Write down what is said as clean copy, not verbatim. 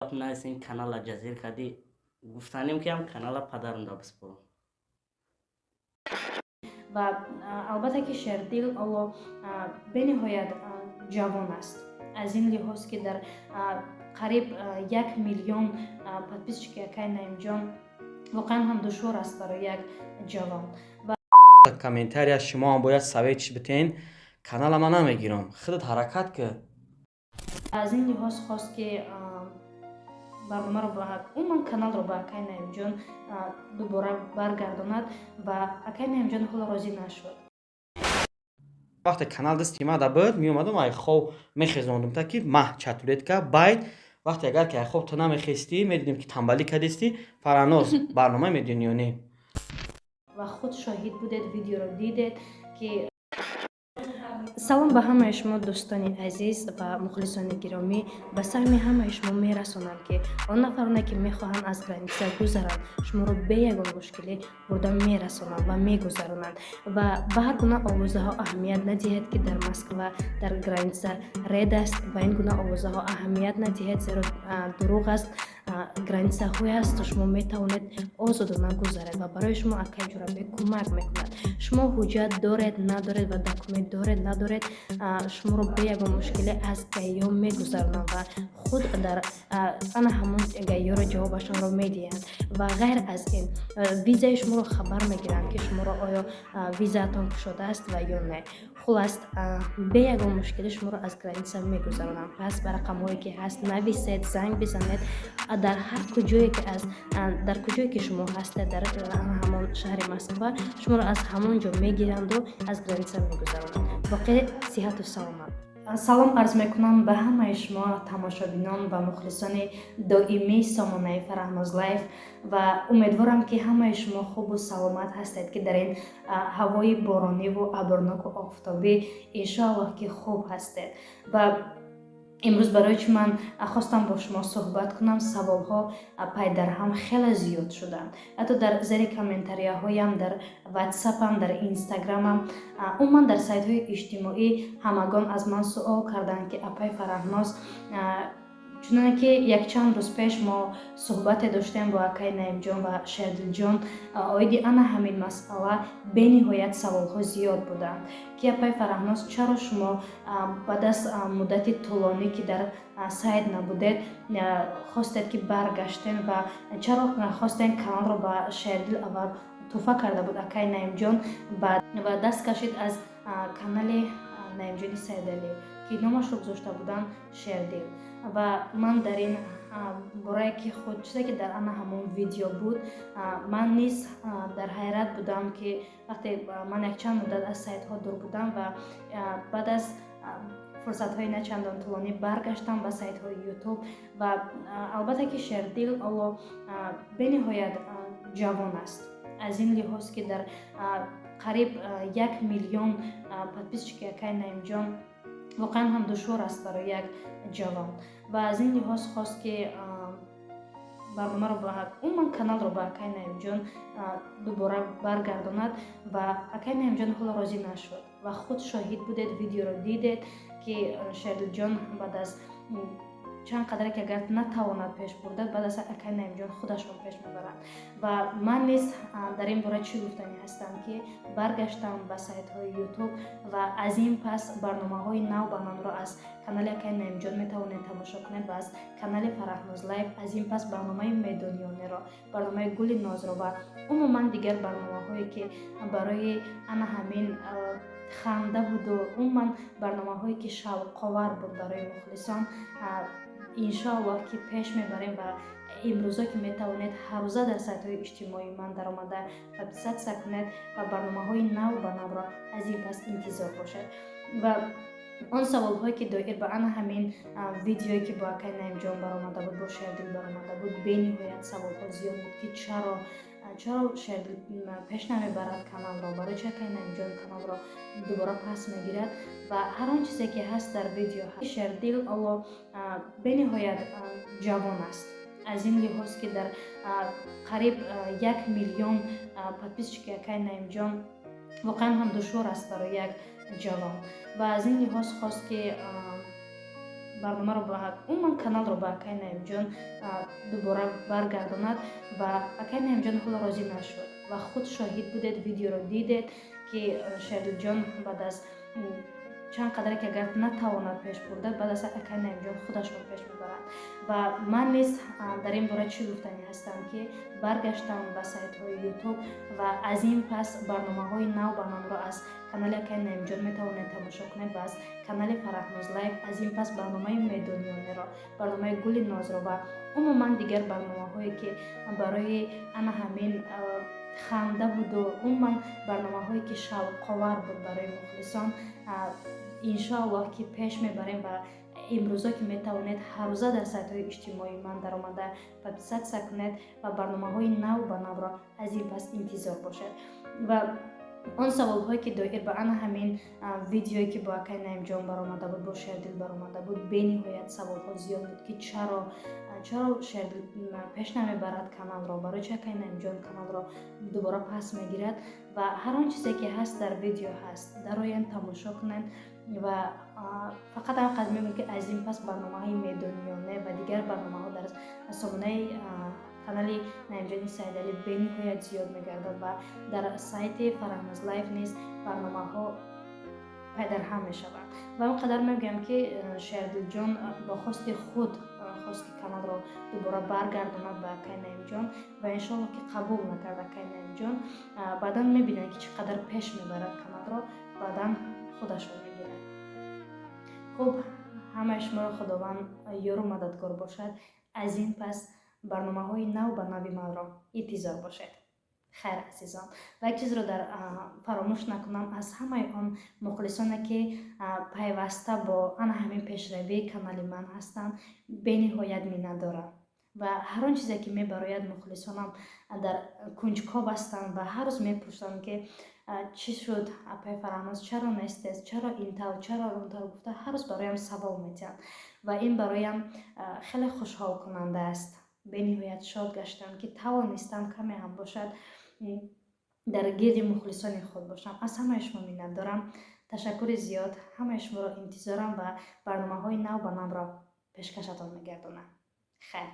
अपना ऐसे खाना जزीर खादी گفتنیم که هم کانال پدرم را بسپرم و البته که شردیل الله بنهایت جوان است. از این لحاظ که در قریب 1 میلیون подписчики Акай Наим Ҷон واقعا هم دشوار است برای یک جوان. و комментария шумо ҳам бояд саве чӣ битен канала ман намегирам худат ҳаракат ки از این لحاظ خواست که برنامه رو عموما کانال رو با Акай Наим Ҷон دوباره برگرداند و Акай Наим Ҷон حالا راضی نشد. вақте канал дасти мада буд меомадам ай хоб мехезондум таки маҳ чатулетка байд вақте агар ки ай хоб ту намехестӣ медидем ки танбалӣ кардисти фаранос барнома медиҳӣ ё не و خود شاهد بودید ویدیو رو دیدید که салом ба ҳамаи шумо дӯстони азиз ва мухлисони гиромӣ. Ба саҳми ҳамаи шумо мерасонам ки он нафароне ки мехоҳанд аз граница гузаранд шуморо бе ягон мушкилӣ бурда мерасонанд ва мегузаронанд ва ба ҳар гуна овозаҳо аҳамият надиҳед ки дар Москва дар граница ред аст. Ба ин гуна овозаҳо аҳамият надиҳед, зеро дурӯғ аст. границаҳое аст то шумо метавонед озодона гузаред ва барои шумо Акай Ҷурабек кӯмак мекунад. шумо ҳуҷҷат доред надоред ва документ доред надоред шуморо бе ягон мушкиле аз гайё мегузаронанд ва худ дар ана ҳамон гайёро ҷавобашонро медиҳанд ва ғайр аз ин визаи шуморо хабар мегиранд ки шуморо оё визаатон кушодааст ва ё не. хулас бе ягон мушкилӣ шуморо аз граница мегузаронанд. пас ба рақамҳое ки ҳаст нависед, занг бизанед. дар ҳар куҷое ки дар куҷое ки шумо ҳастед дар ҳамон шаҳри Москва шуморо аз ҳамон ҷо мегиранду аз граница мегузаронанд. воқеъ сиҳату саломат. салом арз мекунам ба ҳамаи шумо тамошобинон ва мухлисони доимии сомонаи Фараҳноз лайв ва умедворам ки ҳамаи шумо хубу саломат ҳастед ки дар ин ҳавои борониву абрноку офтобӣ иншоаллоҳ ки хуб ҳастед. ва имрӯз барои чӣ ман хостам бо шумо суҳбат кунам, саволҳо пайдарҳам хеле зиёд шуданд. ҳатто дар зери комментарияҳоям дар ватсапам, дар инстаграмам, умуман дар сайтҳои иҷтимоӣ ҳамагон аз ман суол карданд ки апай Фараҳноз, чуноне ки якчанд рӯз пеш мо суҳбате доштем бо Акай Наим Ҷон ва Шердилҷон оиди ана ҳамин масъала бениҳоят саволҳо зиёд буданд ки апай Фараҳноз чаро шумо баъд аз муддати тӯлонӣ ки дар сайт набудед хостед ки баргаштен ва чаро хостен каналро ба Шердил аввал туҳфа карда буд Акай Наим Ҷон ва даст кашид аз канали Наимҷони Сайдалӣ ки номашро гузошта буданд Шердил. ва ман дар ин борае ки худ чизе ки дар ана ҳамон видео буд ман низ дар ҳайрат будам ки вақте ман якчанд муддат аз сайтҳо дур будам ва баъд аз фурсатҳои начандон тӯлонӣ баргаштам ба сайтҳои ютуб ва албатта ки Шердил алло бениҳоят ҷавон аст. аз ин лиҳоз ки дар қариб 1 миллион подписчики Акай Наим Ҷон واقعا هم دشوار است برای یک جوان و از این لحاظ خواست که برنامه رو با عموما کانال رو با Акай Наим Ҷон دوباره برگرداند و Акай Наим Ҷон حالا راضی نشد و خود شاهد بودید ویدیو رو دیدید که Шердил ҷон بعد از чанд қадре ки агар натавонад пеш бурда баъд аз Акай Наим Ҷон худашон пеш мебаранд ва ман низ дар ин бора чӣ гуфтанӣ ҳастам ки баргаштам ба сайтҳои ютуб ва аз ин пас барномаҳои нав ба манро аз канали Акай Наим Ҷон метавонед тамошо кунед ва аз канали Фараҳноз лайв аз ин пас барномаи Медунёнеро, барномаи Гули Нозро ва умуман дигар барномаҳое ки барои ана ҳамин ханда буду умуман барномаҳое ки шавқовар буд барои мухлисон иншоаллоҳ ки пеш мебарем ва имрӯзо ки метавонед ҳаррӯза дар сайтҳои иҷтимоии ман даромада подписатсия кунед ва барномаҳои нав ба навро аз ин пас интизор бошед. ва он саволҳое ки доир ба ана ҳамин видеое ки бо Акай Наим Ҷон баромада буд, бо Шердил баромада буд, бениҳоят саволҳо зиёд буд ки чаро Шердил пеш намебарад каналро, барои чӣ Акай Наим Ҷон каналро дубора пас мегирад ва ҳар он чизе ки ҳаст дар видео ҳаст. Шердил алло бениҳоят ҷавон аст. аз ин лиҳоз ки дар қариб 1 миллион подписчики Акай Наим Ҷон واقعا هم دشوار است برای یک جوان و از این لحاظ خواست که барномаро ба умуман каналро ба акай наимҷон дубора баргардонад ва акай наимҷон ҳоло розӣ нашуд ва худ шоҳид будед, видеоро дидед ки Шердилҷон баъд аз чанд қадре ки агар натавонад пеш бурда, баъд аз акай наимҷон худашон пеш мебаранд. Ва ман низ дар ин бора чӣ гуфтанӣ ҳастам ки баргаштам ба сайтҳои ютуб ва аз ин пас барномаҳои нав ба номро аз канали акай наимҷон метавонед тамошо кунед ва аз канали Фараҳноз лайв аз ин пас барномаи Медонёнеро, барномаи Гули Нозро ва умуман дигар барномаҳое ки барои ана ҳамин ханда буду умуман барномаҳое ки шавқовар буд барои мухлисон иншоаллоҳ ки пеш мебарем ва имрӯза ки метавонед ҳаррӯза дар сайтҳои иҷтимоии ман даромада подписатсия кунед ва барномаҳои нав ба навро аз ин пас интизор бошед. Ва он саволҳое ки доир ба ана ҳамин видеое ки бо акай наимҷон баромада буд, бо Шердил баромада буд, бениҳоят саволҳо зиёд буд ки чаро Шердил пеш намебарад каналро, барои чӣ акай наимҷон каналро дубора пас мегирад. Ва ҳар он чизе ки ҳаст дар видео ҳаст, дароянд тамошо кунед ва фақат ҳамин қадр мегӯям ки аз ин пас барномаҳои Медониёне ва дигар барномаҳо дар сомонаи канали Наимҷони Саидалӣ бениҳоят зиёд мегардад ва дар сайти Фараҳноз лайв низ барномаҳо пайдарҳам мешаванд. Ва он қадар мегӯям ки Шердилҷон бо хости худ хост ки каналро дубора баргардонад ба акай наимҷон ва иншоаллоҳ ки қабул накард акай наимҷон, баъдан мебинад ки чӣ қадар пеш мебарад каналро, баъдан худашон мегирад. хуб, ҳамаи шуморо худованд ёру мададгор бошад. Аз ин пас барномаҳои нав ба нави манро интизор бошед. хайр азизон, ва як чизро дар фаромӯш накунам, аз ҳамаи он мухлисоне ки пайваста бо ана ҳамин пешравии канали ман ҳастанд бениҳоят миннат дорам ва ҳар он чизе ки мебарояд мухлисонам дар кунҷков ҳастанд ва ҳар рӯз мепурсанд ки чӣ шуд апай Фараҳноз, чаро нестест, чаро интав, чаро онтав гуфта ҳар рӯз бароям савол метиҳанд ва ин бароям хеле хушҳолкунанда аст. бениҳоят шод гаштам ки тавонистам каме ҳам бошад дар гирди мухлисони худ бошам. аз ҳамаи шумо миннат дорам. ташаккури зиёд. ҳамаи шуморо интизорам ва барномаҳои нав ба навро пешкашатон мегардонам. хайр.